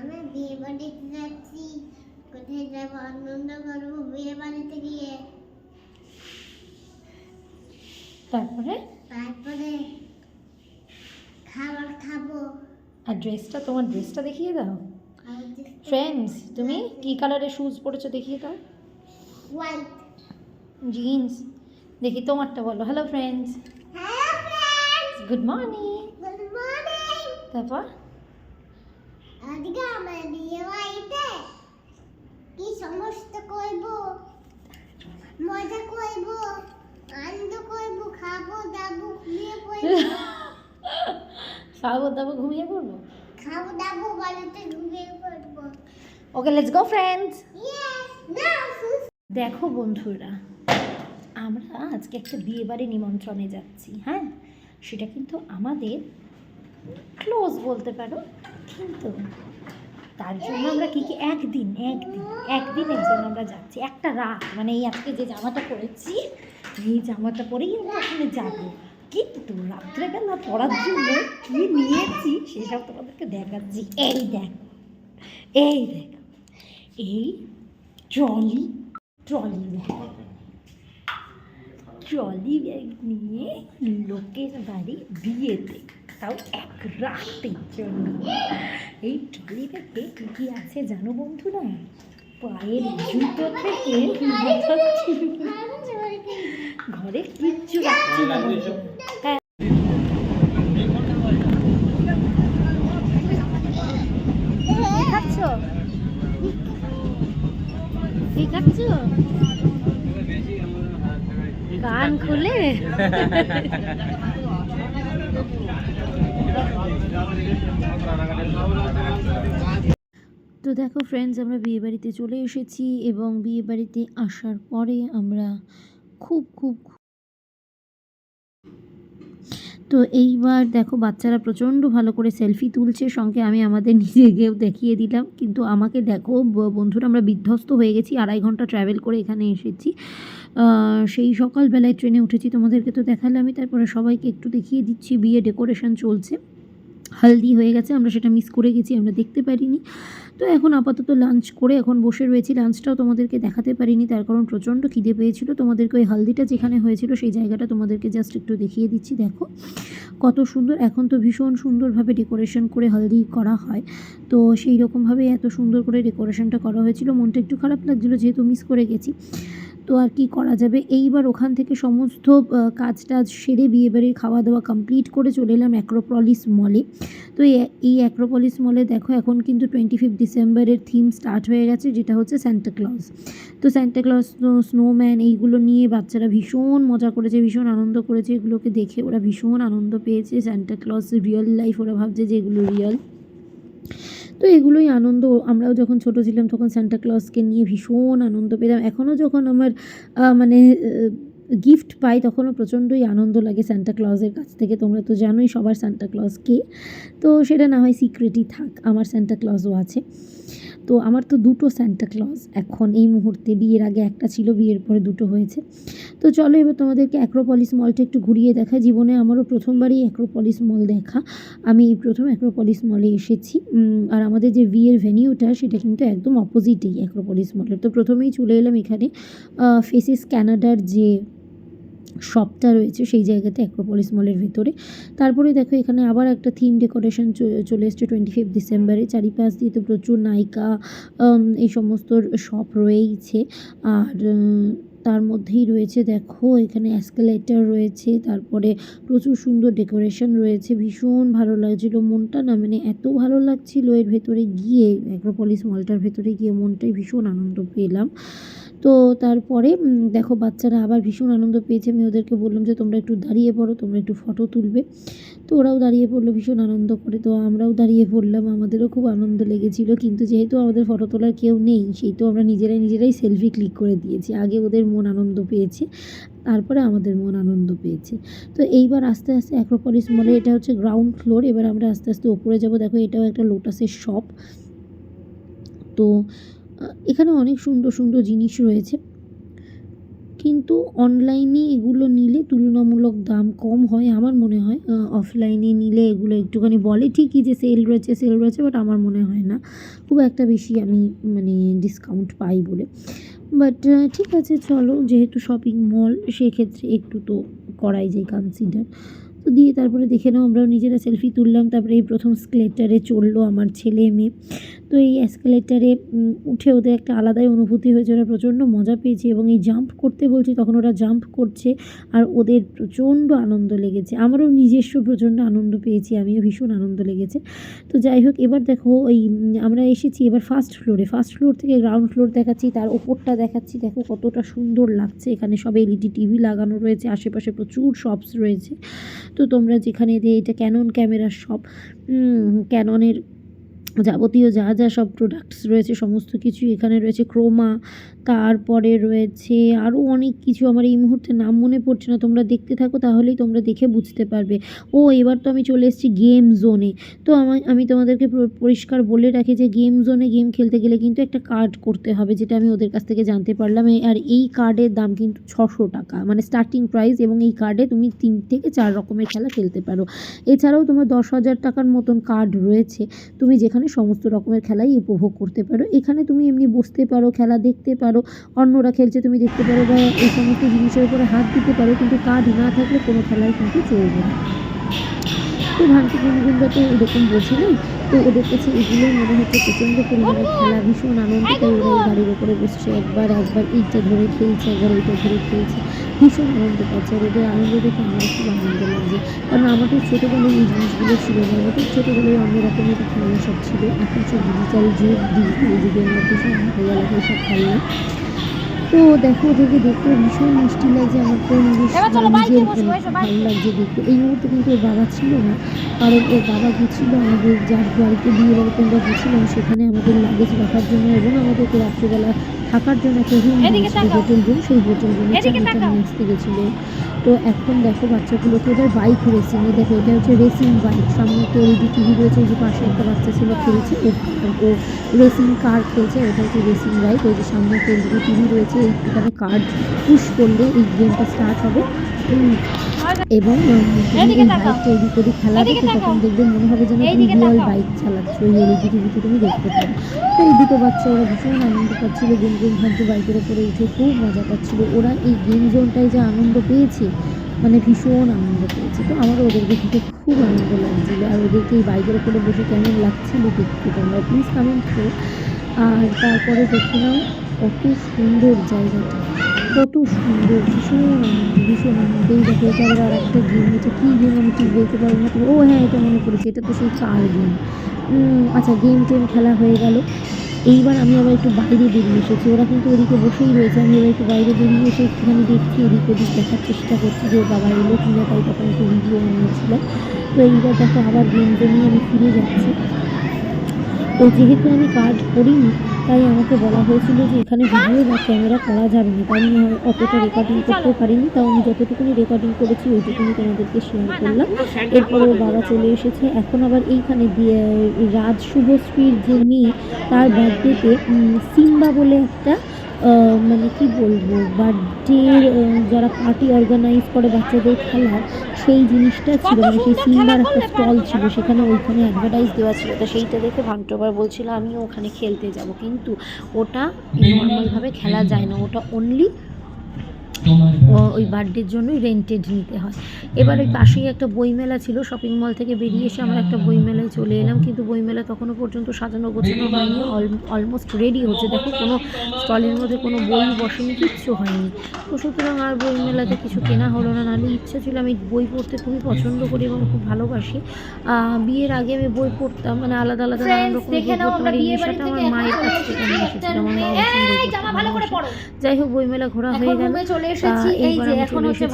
আমরা বিয়ে বাড়িতে যাচ্ছি। কোথায় যাবো? আনন্দ করবো বিয়ে বাড়িতে গিয়ে। তারপরে খাবার খাবো। আর তোমার ড্রেসটা দেখিয়ে দাও ফ্রেন্ডস। তুমি কি কালারের শুজ পরেছো দেখিয়ে দাও। White jeans. দেখি তোমারটা বলো। Hello friends, good morning. তারপর আজকে আমরা বিয়ে বাড়িতে কি সমস্ত করবো, মজা করবো, আনন্দ করবো, খাবো দাবো, ঘুমিয়ে পড়বো। খাবো দাবো ঘুমিয়ে পড়বো। খাবো দাবো বাড়িতে ঘুমিয়ে পড়বো। ওকে, লেটস গো ফ্রেন্ডস। নাও দেখো বন্ধুরা, আমরা আজকে একটা বিয়ে বাড়ি নিমন্ত্রণে যাচ্ছি। হ্যাঁ, সেটা কিন্তু আমাদের ক্লোজ বলতে পারো, কিন্তু তার জন্য আমরা কী কী একদিনের জন্য আমরা যাচ্ছি। একটা রাত, মানে এই আজকে যে জামাটা পরেছি, এই জামাটা পরেই আমরা ওখানে যাবো। কিন্তু রাত্রেবেলা পরার জন্য কী নিয়েছি সেসব তোমাদেরকে দেখাচ্ছি। এই দেখো এই ট্রলি ব্যাগ নিয়ে লোকের বাড়ি বিয়েতে, তাও এক রাতের জন্য। এই ট্রলি ব্যাগে কী কী আছে জানো বন্ধুরা? পায়ের জুতো থেকে ঘরে কিচ্ছু রাখছি না বন্ধুরা। হ্যাঁ, কি খাচ্ছ? কান খুলে তো দেখো ফ্রেন্ডস, আমরা বিয়েবাড়িতে চলে এসেছি এবং বিয়েবাড়িতে আসার পরে আমরা খুব তো এইবার দেখো বাচ্চারা প্রচণ্ড ভালো করে সেলফি তুলছে, সঙ্গে আমি আমাদের নিজেকেও দেখিয়ে দিলাম। কিন্তু আমাকে দেখো বন্ধুরা, আমরা বিধ্বস্ত হয়ে গেছি। 2.5 ঘন্টা ট্রাভেল করে এখানে এসেছি। সেই সকালবেলায় ট্রেনে উঠেছি, তোমাদেরকে তো দেখালামই। তারপরে সবাইকে একটু দেখিয়ে দিচ্ছি। বিয়ে ডেকোরেশন চলছে, হালদি হয়ে গেছে, আমরা সেটা মিস করে গেছি, আমরা দেখতে পারিনি। তো এখন আপাতত লাঞ্চ করে এখন বসে রয়েছি। লাঞ্চটাও তোমাদেরকে দেখাতে পারিনি, তার কারণ প্রচণ্ড খিদে পেয়েছিল। তোমাদেরকে ওই হালদিটা যেখানে হয়েছিল সেই জায়গাটা তোমাদেরকে জাস্ট একটু দেখিয়ে দিচ্ছি। দেখো কত সুন্দর, এখন তো ভীষণ সুন্দরভাবে ডেকোরেশন করে হালদি করা হয়। তো সেই রকমভাবে এত সুন্দর করে ডেকোরেশনটা করা হয়েছিল। মনটা একটু খারাপ লাগছিলো যেহেতু মিস করে গেছি। তো আর কি করা যাবে। এইবার ওখান থেকে সমস্ত কাজ টাজ সেরে বিয়েবাড়ির খাওয়া দাওয়া কমপ্লিট করে চলে এলাম অ্যাক্রোপলিস মলে। তো এই অ্যাক্রোপলিস মলে দেখো এখন কিন্তু 25 ডিসেম্বরের থিম স্টার্ট হয়ে গেছে, যেটা হচ্ছে সান্টা ক্লজ। তো সান্টা ক্লজ, স্নোম্যান, এইগুলো নিয়ে বাচ্চারা ভীষণ মজা করেছে, ভীষণ আনন্দ করেছে। এগুলোকে দেখে ওরা ভীষণ আনন্দ পেয়েছে। সান্টা ক্লজ রিয়েল লাইফ, ওরা ভাবছে যে এগুলো রিয়েল। তো এগুলোই আনন্দ। আমরাও যখন ছোটো ছিলাম তখন সান্টা ক্লজকে নিয়ে ভীষণ আনন্দ পেতাম। এখনও যখন আমার মানে গিফট পাই তখনও প্রচণ্ডই আনন্দ লাগে সান্টা ক্লজের কাছ থেকে। তোমরা তো জানোই সবার সান্টা ক্লজ কে। তো সেটা না হয় সিক্রেটই থাক, আমার সান্টা ক্লজও আছে। তো আমার তো 2টো সান্টা ক্লজ এখন এই মুহূর্তে। বিয়ের আগে একটা ছিল, বিয়ের পরে 2টো হয়েছে। তো চলো এবার তোমাদেরকে অ্যাক্রোপলিস মলটা একটু ঘুরিয়ে দেখা। জীবনে আমারও প্রথমবারই অ্যাক্রোপলিস মল দেখা। আমি এই প্রথম অ্যাক্রোপলিস মলে এসেছি। আর আমাদের যে বিয়ের ভেনিউটা সেটা কিন্তু একদম অপোজিটেই অ্যাক্রোপলিস মলের। তো প্রথমেই চলে এলাম এখানে ফেসিস ক্যানাডার যে শপটা রয়েছে সেই জায়গাতে, অ্যাক্রোপলিস মলের ভেতরে। তারপরে দেখো এখানে আবার একটা থিম ডেকোরেশন চলে এসছে 25 ডিসেম্বরে। চারিপাশ দিয়ে তো প্রচুর নায়িকা এই সমস্ত শপ রয়েইছে। আর তার মধ্যেই রয়েছে দেখো এখানে অ্যাসকেলেটার রয়েছে, তারপরে প্রচুর সুন্দর ডেকোরেশন রয়েছে। ভীষণ ভালো লাগছিলো মনটা, না মানে এত ভালো লাগছিলো এর ভেতরে গিয়ে, অ্যাক্রোপলিস মলটার ভেতরে গিয়ে মনটাই ভীষণ আনন্দ পেলাম। তো তারপরে দেখো বাচ্চারা আবার ভীষণ আনন্দ পেয়েছে। আমি ওদেরকে বললাম যে তোমরা একটু দাঁড়িয়ে পড়ো, তোমরা একটু ফটো তুলবে। তো ওরাও দাঁড়িয়ে পড়লো ভীষণ আনন্দ করে। তো আমরাও দাঁড়িয়ে পড়লাম, আমাদেরও খুব আনন্দ লেগেছিলো। কিন্তু যেহেতু আমাদের ফটো তোলার কেউ নেই, সেই তো আমরা নিজেরাই সেলফি ক্লিক করে দিয়েছি। আগে ওদের মন আনন্দ পেয়েছে, তারপরে আমাদের মন আনন্দ পেয়েছে। তো এইবার আস্তে আস্তে অ্যাক্রোপলিস মলে, এটা হচ্ছে গ্রাউন্ড ফ্লোর, এবার আমরা আস্তে আস্তে ওপরে যাব। দেখো এটাও একটা লোটাসের শপ। তো এখানে অনেক সুন্দর সুন্দর জিনিস রয়েছে, কিন্তু অনলাইনে এগুলো নিলে তুলনামূলক দাম কম হয় আমার মনে হয়। অফলাইনে নিলে এগুলো একটুখানি বলে ঠিকই যে সেল রয়েছে, বাট আমার মনে হয় না খুব একটা বেশি আমি মানে ডিসকাউন্ট পাই বলে। বাট ঠিক আছে চলো, যেহেতু শপিং মল সেক্ষেত্রে একটু তো করাই যায় কনসিডার। তো দিয়ে তারপরে দেখে নাও আমরাও নিজেরা সেলফি তুললাম। তারপরে এই প্রথম এস্কেলেটারে চড়লো আমার ছেলে মেয়ে। তো এই এস্কেলেটারে উঠে ওদের একটা আলাদাই অনুভূতি হয়েছে, ওরা প্রচণ্ড মজা পেয়েছে এবং এই জাম্প করতে বলছি তখন ওরা জাম্প করছে আর ওদের প্রচণ্ড আনন্দ লেগেছে। আমারও নিজস্ব প্রচণ্ড আনন্দ পেয়েছি, আমিও ভীষণ আনন্দ লেগেছে। তো যাই হোক, এবার দেখো ওই আমরা এসেছি এবার ফার্স্ট ফ্লোর থেকে গ্রাউন্ড ফ্লোর দেখাচ্ছি, তার ওপরটা দেখাচ্ছি। দেখো কতটা সুন্দর লাগছে, এখানে সব এলইডি টিভি লাগানো রয়েছে, আশেপাশে প্রচুর শপস রয়েছে। তো তোমরা যেখানে এটা ক্যানন ক্যামেরার শপ, ক্যাননের যাবতীয় যা যা সব প্রোডাক্টস রয়েছে সমস্ত কিছুই এখানে রয়েছে। ক্রোমা, তারপরে রয়েছে আরও অনেক কিছু, আমার এই মুহূর্তে নাম মনে পড়ছে না, তোমরা দেখতে থাকো তাহলেই তোমরা দেখে বুঝতে পারবে। এবার তো আমি চলে এসেছি গেম জোনে। তো আমি তোমাদেরকে পরিষ্কার বলে রাখি যে গেম জোনে গেম খেলতে গেলে কিন্তু একটা কার্ড করতে হবে, যেটা আমি ওদের কাছ থেকে জানতে পারলাম। আর এই কার্ডের দাম কিন্তু 600 টাকা, মানে স্টার্টিং প্রাইস, এবং এই কার্ডে তুমি 3 থেকে 4 রকমের খেলা খেলতে পারো। এছাড়াও তোমার 10,000 টাকার মতন কার্ড রয়েছে, তুমি যেখানে সমস্ত রকমের খেলাই উপভোগ করতে পারো। এখানে তুমি এমনি বসতে পারো, খেলা দেখতে পারো, অন্যরা খেলছে তুমি দেখতে পারো, বা এই সমস্ত জিনিসের উপরে হাত দিতে পারো, কিন্তু কার্ড না থাকলে কোনো খেলাই কিন্তু চলবে না। তো ভান্তি গুনগুনরা তো এরকম বোঝেনি, তো ওদের কাছে এগুলোই মনে হচ্ছে প্রচণ্ড পরিমাণে খেলা, ভীষণ আনন্দ। তাই ওরা এই গাড়ির ওপরে বসছে, একবার এইটা ধরে খেলছে, একবার ওইটা ধরে খেলছে, ভীষণ আনন্দ পাচ্ছে। আর ওদের আনন্দ দেখে আমার খুব আনন্দ লাগছে, কারণ আমাদের ছোটোবেলায় এই জিনিসগুলো ছিল না, আমাদের ছোটোবেলায় অন্য রকমের খেলনা সব ছিল। এখন সব ডিজিটাল যুগের মধ্যে সব ভালো লাগে সব খেলনা। তো দেখো ওদেরকে দেখতে ভীষণ মিষ্টি লাগছে, আমার তো নিজের ভালো লাগছে দেখতে। এই মুহূর্তে কিন্তু ওর বাবা ছিল না, কারণ ওর বাবা গেছিলো আমাদের যার বাড়িতে বিয়ে বাড়িতে আমরা গেছিলাম সেখানে আমাদের লাগেজ রাখার জন্য এবং আমাদেরকে রাত্রিবেলা থাকার জন্য একটা রুম দিয়েছিল, হোটেল রুম। সেই হোটেল রুমে চাবিটা নিয়ে আসতে গেছিলো। তো এখন দেখো বাচ্চাগুলোকে এবার বাইক রেসিং, দেখো এটা হচ্ছে রেসিং বাইক, সামনে একটা এলইডি টিভি রয়েছে, ওই যে পাশে একটা বাচ্চা ছিল খেলছে, ও রেসিং কার খেলছে, ওটা হচ্ছে রেসিং বাইক। ওই যে সামনে একটা এলইডি টিভি রয়েছে, এখানে কার্ড পুশ করলে এই গেমটা স্টার্ট হবে। এবং তুমি এই বাইকটা এদিক ওদিক খেলা দেখে তখন দেখবে মনে হবে যেন তুমি রিয়েল বাইক চালাচ্ছ, ওই এলইডি টিভিতে তুমি দেখতে পাবে। তো এই দুটো বাচ্চা ওরা ভীষণ আনন্দ পাচ্ছিল, গুনগুন ভাবছে বাইকের ওপরে উঠে খুব মজা পাচ্ছিল। ওরা এই গেম জোনটায় যে আনন্দ পেয়েছে, মানে ভীষণ আনন্দ পেয়েছে। তো আমারও ওদেরকে দেখে খুব আনন্দ লাগছিলো, আর ওদেরকে এই বাইকের ওপরে বসে কেমন লাগছিল দেখতে তোমরা প্লিজ কমেন্ট করো। আর তারপরে দেখে নাও কত সুন্দর জায়গাটা, কত সুন্দর, ভীষণ আনন্দ। এই দেখো এটা আবার আর একটা গেম, এটা কী গেম আমি ঠিক বলতে পারবো না। হ্যাঁ, এটা মনে পড়েছে, এটা তো সেই কার গেম। আচ্ছা, গেম টেম খেলা হয়ে গেল। এইবার আমি আবার একটু বাইরে বেরিয়ে এসেছি, ওরা কিন্তু ওদিকে বসেই রয়েছে, আমি এবার একটু বাইরে বেরিয়ে এসে একটুখানি দেখছি, এদিক ওদিক দেখার চেষ্টা করছি যে ওর বাবা এলো কিনা, তাই তখন একটু ভিডিও বানিয়েছিলাম। তো এইবার দেখো আবার গেমটা নিয়ে আমি ফিরে যাচ্ছি। তো যেহেতু আমি কার্ড করিনি তাই আমাকে বলা হয়েছিল যে এখানে ভিডিও বা ক্যামেরা করা যাবে না, তাই আমি অতটা রেকর্ডিং করতে পারিনি। তাও আমি যতটুকুনি রেকর্ডিং করেছি ওইটুকুনি তোমাদেরকে শেয়ার করলাম। এরপরে ওর বাবা চলে এসেছে। এখন আবার এইখানে রাজ শুভশ্রীর যে মেয়ে, তার বার্থডেতে সিম্বা বলে একটা মানে কি বলবো, বার্থডের যারা পার্টি অর্গানাইজ করে বাচ্চাদের খেলার, সেই জিনিসটা ছিল, মানে সেই সিম্বার একটা স্টল ছিল সেখানে, ওইখানে অ্যাডভার্টাইজ দেওয়া ছিল। তো সেইটা দেখে ভান্টবার বলছিল আমিও ওখানে খেলতে যাব, কিন্তু ওটা নর্মালভাবে খেলা যায় না, ওটা অনলি ওই বার্থডের জন্যই রেন্টেড নিতে হয়। এবার ওই পাশেই একটা বইমেলা ছিল, শপিং মল থেকে বেরিয়ে এসে আমরা একটা বইমেলায় চলে এলাম, কিন্তু বইমেলা তখনও পর্যন্ত সাজানো গোছানো হয়নি, অলমোস্ট রেডি হচ্ছে। দেখো কোনো স্টলের মধ্যে কোনো বই বসেনি, কিচ্ছু হয়নি। তো সুতরাং আর বইমেলাতে কিছু কেনা হলো না। নাহলে ইচ্ছা ছিল, আমি বই পড়তে খুবই পছন্দ করি এবং খুব ভালোবাসি। বিয়ের আগে আমি বই পড়তাম, মানে আলাদা আলাদা নানান রকম বই পড়তাম, আর এই নেশাটা আমার মায়ের কাছ থেকে আমি এসেছিলাম, আমার মা। যাই হোক, বইমেলা ঘোরা হয়ে গেল। এইবার আমি চলে এসেছি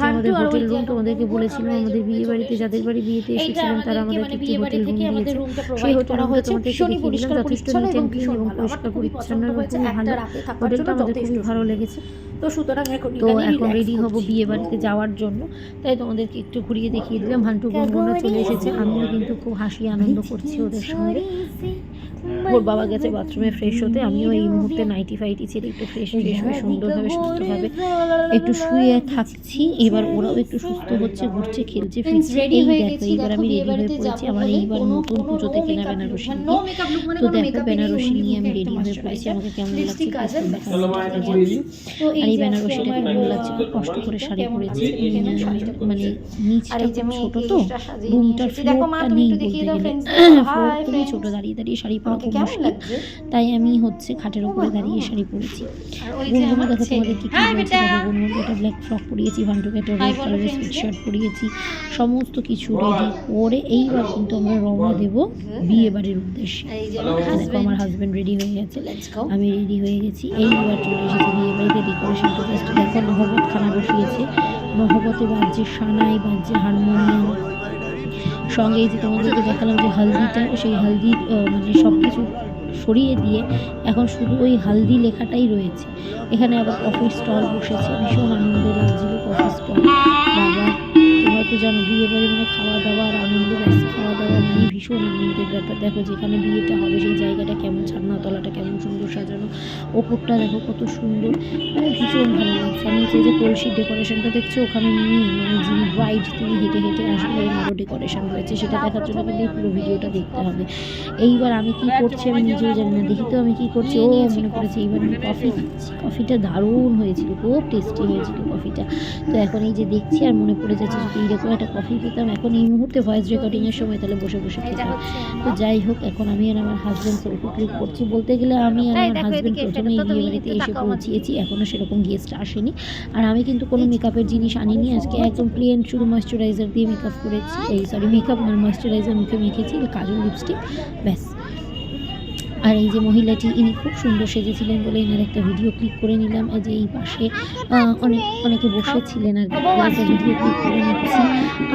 আমাদের হোটেল রুম। তোমাদেরকে বলেছিলাম আমাদের বিয়ে বাড়িতে যাদের বাড়ি বিয়েতে এসেছিলাম তারা আমাদেরকে একটি হোটেল রুম দিয়েছে। সেই হোটেল রুমটা তোমাদেরকে দেখিয়ে দিলাম, যথেষ্ট নিট অ্যান্ড ক্লিন এবং পরিষ্কার পরিচ্ছন্ন এবং খুবই ভালো। হোটেলটা আমাদের খুবই ভালো লেগেছে। তো এখন রেডি হব বিয়ে বাড়িতে যাওয়ার জন্য, তাই তোমাদেরকে একটু ঘুরিয়ে দেখিয়ে দিলাম। ভান্টু গুনগুনও চলে এসেছে, আমিও কিন্তু খুব হাসি আনন্দ করছি ওদের সঙ্গে। ওর বাবা গেছে বাথরুমে ফ্রেশ হতে, আমিও এই মুহূর্তে নাইটি ফাইটি ছেড়ে একটু ফ্রেশ হয়ে সুন্দরভাবে সুস্থভাবে একটু শুয়ে থাকছি। এবার ওরাও একটু সুস্থ হচ্ছে, ঘুরছে, খেলছে, ফিরছে। এই দেখো এইবার আমি রেডি হয়ে পড়েছি। আমার এইবার নতুন পুজোতে কেনা বেনারসি নিয়ে। তো দেখো বেনারসি নিয়ে আমি রেডি হয়ে পড়েছি। আমাকে কেমন লাগছে জানিও। আর এই বেনারসিটা কেমন লাগছে, খুব কষ্ট করে শাড়ি পরেছি। মানে নিচটা ছোট, তো রুমটার ফ্লোরটা নেই বলতে গেলে, ফ্লোর খুবই ছোট, দাঁড়িয়ে দাঁড়িয়ে শাড়ি পরা খুব মুশকিল। তাই আমি হচ্ছে খাটের উপরে দাঁড়িয়ে শাড়ি পরেছি। গুনগুনো দেখো তোমাদের কি কি বলছে। দেখো গুনগুনো একটা ব্ল্যাক ফ্রক পরিয়েছি, ভান্টুকে একটা রেড কালারের সুইটশার্ট পরিয়েছি, সমস্ত কিছু রেডি করে এইবার কিন্তু আমরা রওনা দেবো বিয়ে বাড়ির উদ্দেশ্যে। দেখো আমার হাজব্যান্ড রেডি হয়ে গেছে, আমি রেডি হয়ে গেছি। এইবার চলে এসেছি বিয়ে বাড়িতে। ডেকোরেশনটা জাস্ট দেখো, নহবত খানা বসিয়েছে, নহবতে বাজছে সানাই, বাজছে হারমোনিয়াম, সঙ্গে এই যে তোমাদেরকে দেখালাম যে হালদিটা, সেই হালদি মানে সব কিছু সরিয়ে দিয়ে এখন শুধু ওই হালদি লেখাটাই রয়েছে। এখানে আবার কফি স্টল বসেছে, ভীষণ আনন্দ লাগছিল কফি স্টল। বাবা তোমরা তো জানো বিয়ে বাড়ি মানে খাওয়া দাওয়া আর আনন্দ, ব্যস্ত খাওয়া দাওয়া মানে ভীষণ আনন্দের ব্যাপার। দেখো যেখানে বিয়েটা হবে সেই জায়গাটা কেমন, ছাদনাতলাটা কেমন সুন্দর সাজানো, ওপরটা দেখো কত সুন্দর, মানে ভীষণ ভালো লাগছে। নিচে যে কলসির ডেকোরেশনটা দেখছো, ওখানে মানে যিনি ব্রাইড তিনি হেঁটে হেঁটে আসলে আরও ডেকোরেশন রয়েছে, সেটা দেখার জন্য কিন্তু এই পুরো ভিডিওটা দেখতে হবে। এইবার আমি কি করছি আমি নিজেও জানি না, দেখি তো আমি কি করছি। ও মনে করেছি এইবার আমি কফি খাচ্ছি। কফিটা দারুণ হয়েছিল, খুব টেস্টি হয়েছিল কফিটা। তো এখন এই যে দেখছি আর মনে পড়ে যাচ্ছে যদি এইরকম একটা কফি পেতাম এখন এই মুহূর্তে ভয়েস রেকর্ডিংয়ের সময়, তাহলে বসে বসে খেতাম। তো যাই হোক, এখন আমি আর আমার হাজব্যান্ড সেলফি ক্লিক করছি। বলতে গেলে আমি আর আমার হাজব্যান্ড প্রথমেই বিয়ে বাড়িতে এসে পৌঁছিয়েছি, এখনও সেরকম গেস্ট আসেনি। আর আমি কিন্তু কোনো মেকআপের জিনিস আনিনি, আজকে একদম প্লেন শুধু ময়েশ্চারাইজার দিয়ে মেকআপ করেছি। মেকআপ মানে ময়েশ্চারাইজার মুখে মেখেছি, কাজল লিপস্টিক, ব্যাস। আর এই যে মহিলাটি ইনি খুব সুন্দর সেজেছিলেন বলে এনার একটা ভিডিও ক্লিক করে নিলাম। এই যে এই পাশে অনেকে বসেছিলেন আর কি, একটা ভিডিও ক্লিক করে নিচ্ছি।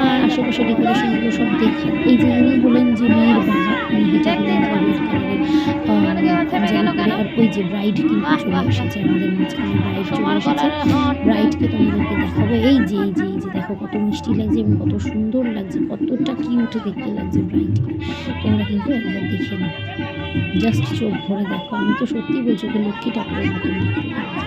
আর আশেপাশে ডেকোরেশনগুলো সব দেখি। এই যে ইনি হলেন যে মেয়ের বাবা, ইনি হেঁটে গেলেন রেড কালারের। আর ওই যে ব্রাইড কিন্তু চলে এসেছে আমাদের মাঝখানে, ব্রাইড চলে এসেছে। ব্রাইডকে তোমাদেরকে দেখাবো। এই যে দেখো কত মিষ্টি লাগছে এবং কত সুন্দর লাগছে, কতটা কিউট দেখতে লাগছে ব্রাইডকে। তোমরা কিন্তু একবার দেখে নাও, জাস্ট চোখ ভরে দেখো। আমি তো সত্যিই বলছি ওকে লক্ষ্মী ঠাকুরের মতন দেখতে লাগছে,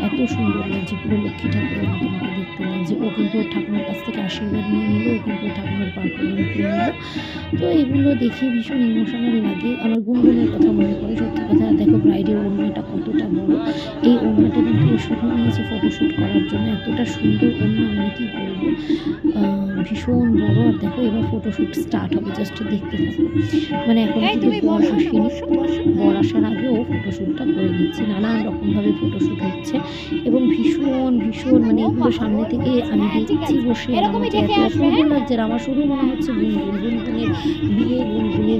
এত সুন্দর লাগছে, পুরো লক্ষ্মী ঠাকুরের মতন ওকে দেখতে লাগছে। ও কিন্তু ওর ঠাকুমার কাছ থেকে আশীর্বাদ নিয়ে নিল, ও কিন্তু ওর ঠাকুমার পা করে নিয়ে নিল। তো এগুলো দেখে ভীষণ ইমোশনাল লাগে। আমার গুনগুনের কথা মনে পড়ে, সত্যি কথা। দেখো ব্রাইডের ওড়নাটা কতটা বড়, এই ওড়নাটা কিন্তু ও শুধু নিয়েছে ফটোশ্যুট করার জন্য। এতটা সুন্দর ওড়না, মানে কি বলবো, ভীষণ বড়। আর দেখো এবার ফটোশ্যুট স্টার্ট হবে, জাস্ট দেখতে থাকো। মানে এখন কিন্তু বর আসেনি, বর আসার আগে ও ফটোশ্যুটটা করে দিচ্ছে, নানান রকমভাবে ফটোশ্যুট হচ্ছে এবং ভীষণ মানে এগুলো সামনে থেকে আমি দেখছি বসে, আমার এত সুন্দর লাগছে। আমার শুধু মনে হচ্ছে গুনগুনের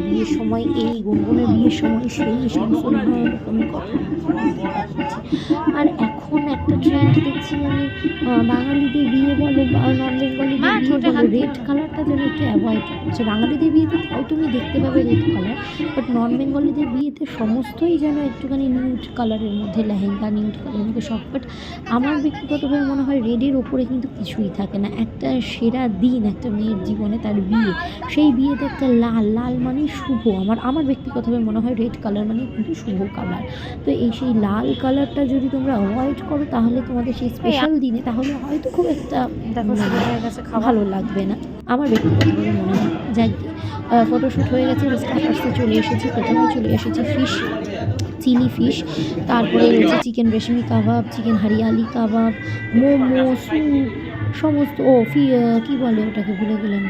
বিয়ের সময়, এই গুনগুনের বিয়ের সময় সেই সমস্ত নানান রকমের কথা। আর এখন একটা ট্রেন্ড দেখছি আমি, বাঙালিদের বিয়ে বলো বা নন বেঙ্গলিদের বিয়ে বলো, রেড কালারটা যেন একটু অ্যাভয়েড করছে। বাঙালিদের বিয়েতে তাও তুমি দেখতে পাবে রেড কালার, বাট নন বেঙ্গলিদের বিয়েতে সমস্তই যেন একটুখানি নিউড কালারের মধ্যে, লেহেঙ্গা নিউড কালারের মধ্যে সব। বাট আমার ব্যক্তিগতভাবে মনে হয় রেডের ওপরে কিন্তু কিছুই থাকে না। একটা সেরা দিন একটা মেয়ের জীবনে, তার বিয়ে, সেই বিয়েতে একটা লাল মানেই শুভ। আমার ব্যক্তিগতভাবে মনে হয় রেড কালার মানে কিন্তু শুভ কালার। তো সেই লাল কালারটা যদি তোমরা অ্যাভয়েড করো তাহলে তোমাদের সেই স্পেশাল দিনে তাহলে হয়তো খুব একটা ভালো লাগবে না, আমার ব্যক্তিগতভাবে মনে হয়। যাই ফটোশ্যুট হয়ে গেছে, স্টার্টার্সে চলে এসেছি। প্রথমে চলে এসেছি ফিশ, চিলি ফিশ, তারপরে রয়েছে চিকেন রেশমি কাবাব, চিকেন হরিয়ালি কাবাব, মোমো, স্যুপ, সমস্ত কী বলে ওটাকে ভুলে গেলাম,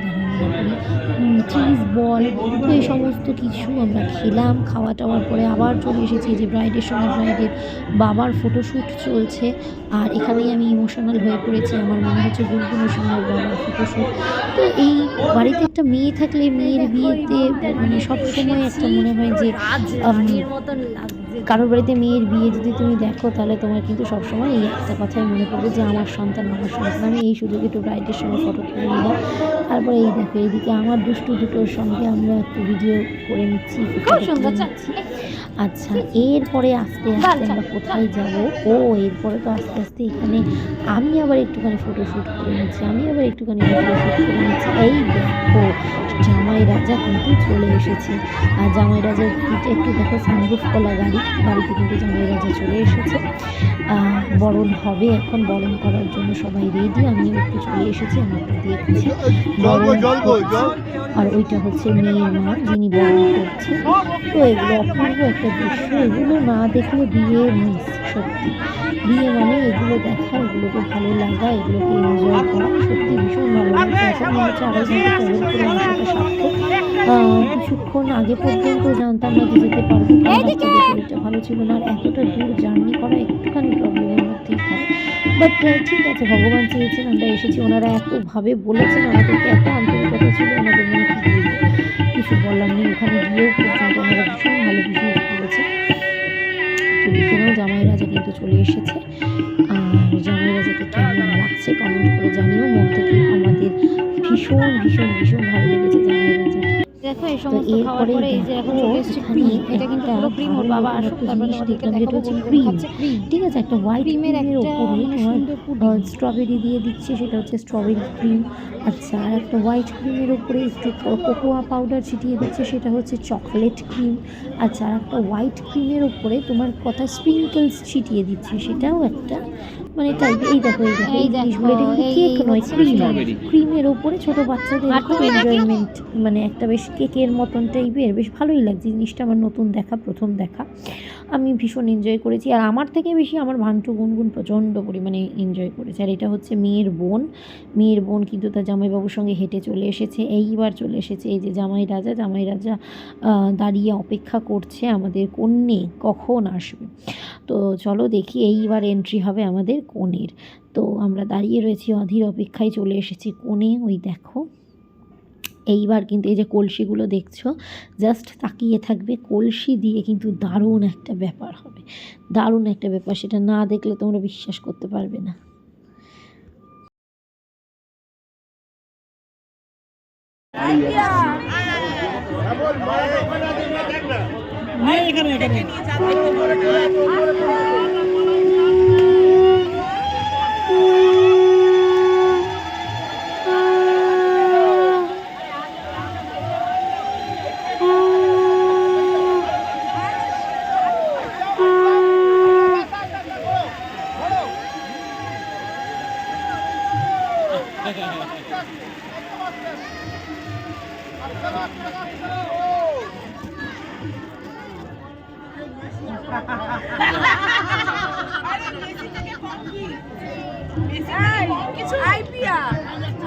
চিজ বল। তো এই সমস্ত কিছু আমরা খেলাম। খাওয়া টাওয়ার পরে আবার চলে এসেছি যে ব্রাইডের সঙ্গে ব্রাইডের বাবার ফটোশ্যুট চলছে। আর এখানেই আমি ইমোশনাল হয়ে পড়েছি, আমার মনে হচ্ছে গুনগুনের সঙ্গে বাবার ফটোশ্যুট। তো এই বাড়িতে একটা মেয়ে থাকলে মেয়ের বিয়েতে মানে সবসময় একটা মনে হয় যে কারোর বাড়িতে মেয়ের বিয়ে যদি তুমি দেখো তাহলে তোমার কিন্তু সবসময় এই একটা কথাই মনে পড়বে যে আমার সন্তান আমার সন্তান। আমি এই সুযোগ একটু ব্রাইডের সঙ্গে ফটো তুলে নিলাম। তারপরে এই দেখো এইদিকে আমার দুষ্টু দুটোর সঙ্গে আমরা একটু ভিডিও করে নিচ্ছি, আচ্ছা এরপরে আস্তে আস্তে আমরা কোথায় যাব? ও এরপরে তো আস্তে আস্তে এখানে আমি আবার একটুখানি ফটোশ্যুট করে নিচ্ছি, এই দেখো জামাই রাজা কিন্তু চলে এসেছে। আর জামাই রাজার গাড়িটা একটু দেখো সানরুফ খোলা গাড়িতে কিন্তু জামাই রাজা চলে এসেছে। বরণ হবে, এখন বরণ করার জন্য সবাই রেডি, আমিও একটু চলে এসেছি, আমি একটু দেখছি আর ওইটা হচ্ছে মেয়ের মা যিনি বরণ করছে। তো এগুলো অপূর্ব একটা দৃশ্য, এগুলো না দেখলে বিয়ে মিস। সত্যি বিয়ে মানে এগুলো দেখা, এগুলোকে ভালো লাগা, এগুলোকে এনজয় করা সত্যি ভীষণ ভালো লাগছে। এখন মনে হচ্ছে 2.5 ঘন্টা ট্রাভেল করে আসাটা সার্থক। কিছুক্ষণ আগে পর্যন্ত জানতাম না যে যেতে পারবো, শরীরটা ভালো ছিল না, আর এতটা দূর জার্নি করা একটুখানি প্রবলেমের মধ্যেই হয়। বাট ঠিক আছে, ভগবান চেয়েছেন আমরা এসেছি, ওনারা এতভাবে বলেছেন, আমাদেরকে এত আন্তরিকতা ছিল, ওনাদের মনে কি বলবো, কিছু বলার নেই। ওখানে গিয়েও পর্যন্ত ওনারা ভীষণ ভালো বিহেভ করেছে। তো দেখে নাও জামাই রাজা কিন্তু চলে এসেছে। আর জামাই রাজাকে কেমন লাগছে কমেন্ট করে জানিও। মন থেকে আমাদের ভীষণ ভীষণ ভীষণ ভালো লেগেছে জামাই রাজাকে। দেখো এই সমস্ত খাওয়ার পরে এই যে এখন চলে এসেছে ক্রিম, এটা কিন্তু পুরো ক্রিম। ওর বাবা আসুক তারপরে তোমাদেরকে দেখাবো। ক্রিম, ঠিক আছে, একটা হোয়াইট ক্রিমের উপরে তোমার স্ট্রবেরি দিয়ে দিচ্ছে, সেটা হচ্ছে স্ট্রবেরি ক্রিম। আচ্ছা, আর একটা হোয়াইট ক্রিমের উপরে একটু কোকোয়া পাউডার ছিটিয়ে দিচ্ছে, সেটা হচ্ছে চকলেট ক্রিম। আচ্ছা, আর একটা হোয়াইট ক্রিমের উপরে তোমার কথা স্প্রিঙ্কলস ছিটিয়ে দিচ্ছে, সেটাও একটা মানে টাইপ। এই দেখো এই জিনিসগুলো, এটা কিন্তু কেক নয়, ক্রিমের ওপরে ছোট বাচ্চাদের খুব এনজয়মেন্ট, মানে একটা বেশ কেকের মতন টাইপের, বেশ ভালোই লাগছে জিনিসটা। আমার নতুন দেখা, প্রথম দেখা, আমি ভীষণ এনজয় করেছি। আর আমার থেকে বেশি আমার ভান্টু গুনগুন প্রচণ্ড পরিমাণে এনজয় করেছে। আর এটা হচ্ছে মেয়ের বোন কিন্তু তার জামাইবাবুর সঙ্গে হেঁটে চলে এসেছে। এইবার চলে এসেছে এই যে জামাই রাজা দাঁড়িয়ে অপেক্ষা করছে আমাদের কন্যে কখন আসবে। তো চলো দেখি, এইবার এন্ট্রি হবে আমাদের কনের। তো আমরা দাঁড়িয়ে রয়েছি অধীর অপেক্ষায়, চলে এসেছি কনে। ওই দেখো এইবার কিন্তু এই যে কলসিগুলো দেখছো, জাস্ট তাকিয়ে থাকবে, কলসি দিয়ে কিন্তু দারুণ একটা ব্যাপার হবে, দারুণ একটা ব্যাপার, সেটা না দেখলে তোমরা বিশ্বাস করতে পারবে না।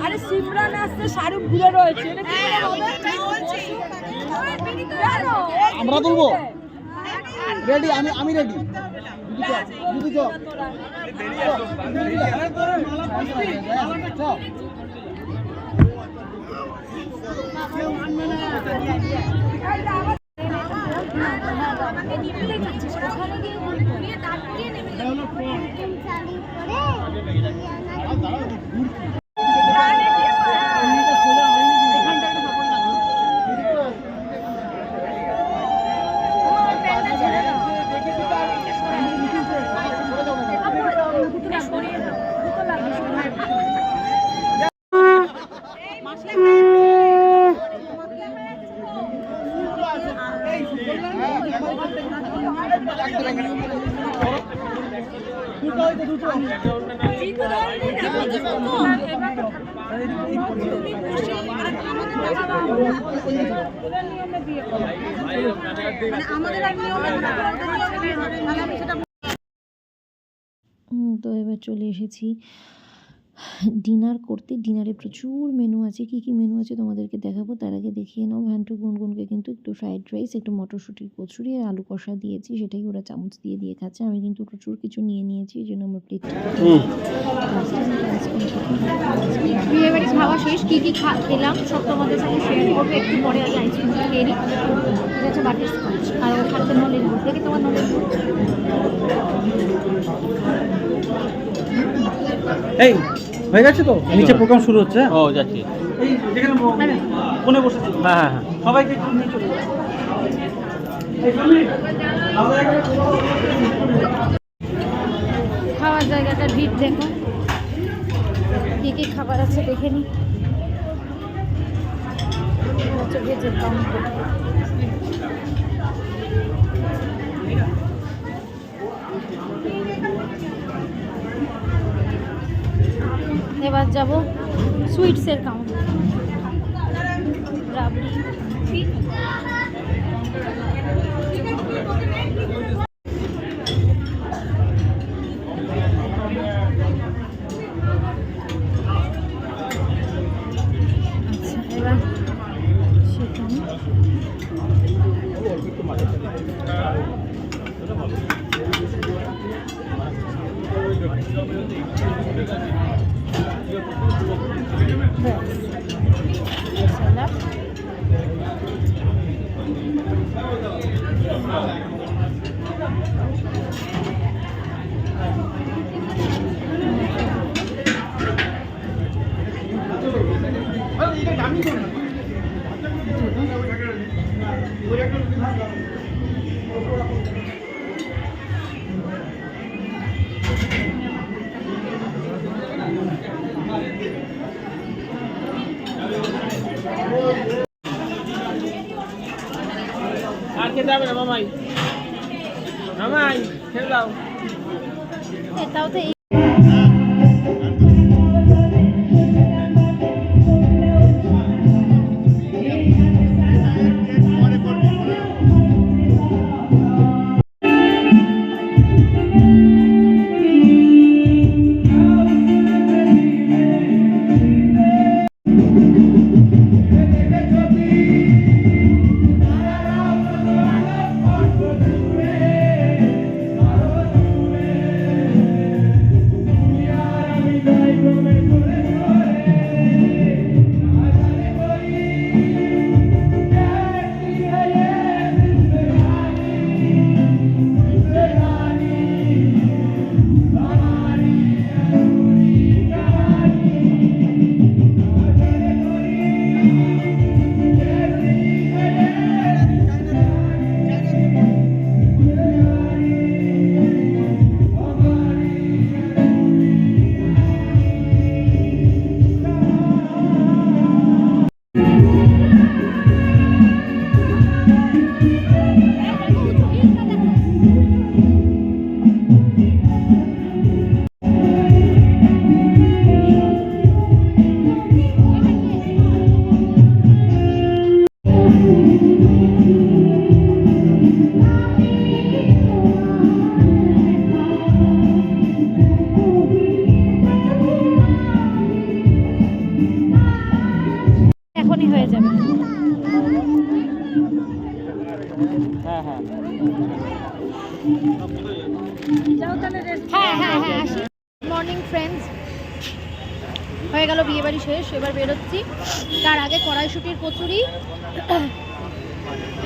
আরে সিমরান আসছে, শাহরুখ ঘুরে রয়েছে, আমরা তুলবো। রেডি, আমি রেডি। তো এবার চলে এসেছি ডিনার করতে। ডিনারে প্রচুর মেনু আছে, কী কী মেনু আছে তোমাদেরকে দেখাবো। তার আগে দেখিয়ে নাও, ভান্টু গুনগুনকে কিন্তু একটু ফ্রাইড রাইস, একটু মটরশুঁটির কচুরি আর আলু কষা দিয়েছি, সেটাই ওরা চামচ দিয়ে খাচ্ছে। আমি কিন্তু প্রচুর কিছু নিয়ে নিয়েছি, এই জন্য আমার প্লেটটা খাওয়া শেষ, কী কী খেলাম সব তোমাদের সাথে শেয়ার করবো একটু পরে। আগে আইসক্রিমটা খেয়ে নিই। এটা হচ্ছে বাটার স্কচ, আর ও খাচ্ছে নলের গুড়। দেখি তোমার নলের গুড়। এই হয়ে গেছে তো, নিচে প্রোগ্রাম শুরু হচ্ছে। ও যাচ্ছি। এই যেখানে কোণে বসেছি, হ্যাঁ হ্যাঁ হ্যাঁ। সবাইকে একটু নিয়ে চলে যাও। এই সামনে আলাদা একটা খাওয়ার জায়গাটার ভিড় দেখো, কী কী খাবার আছে দেখে নিই। হচ্ছে ভেজের কাউন্টার। এবার যাব সুইটসের কাউন্টার। রাবড়ি, আচ্ছা এবার সেখানে স্যালাড, আর খেতে হবে না মামাই, মামাই খেতে দাও। এটাও তো এখনই হয়ে যাবে। হ্যাঁ হ্যাঁ হ্যাঁ হ্যাঁ হ্যাঁ আসি। মর্নিং ফ্রেন্ডস, হয়ে গেল বিয়েবাড়ি শেষ, এবার বেরোচ্ছি। তার আগে কড়াইশুটির কচুরি,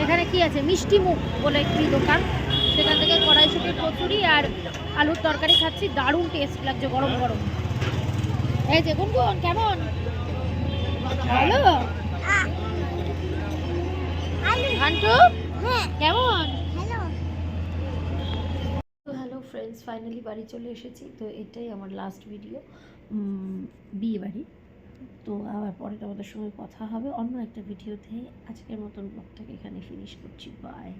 এখানে কি আছে মিষ্টি মুখ বলে একটি দোকান, সেখান থেকে কড়াইশুটির কচুরি আর আলুর তরকারি খাচ্ছি। দারুণ টেস্ট লাগছে গরম গরম। এই যে গুনগুন কেমন? ভালো। আন্টু কেমন? হ্যালো ফ্রেন্ডস, ফাইনালি বাড়ি চলে এসেছি। তো এটাই আমার লাস্ট ভিডিও বিয়ে বাড়ি। তো আবার পরে তোমাদের সঙ্গে কথা হবে অন্য একটা ভিডিওতে। আজকের মতন ব্লগটাকে এখানে ফিনিশ করছি। বাই।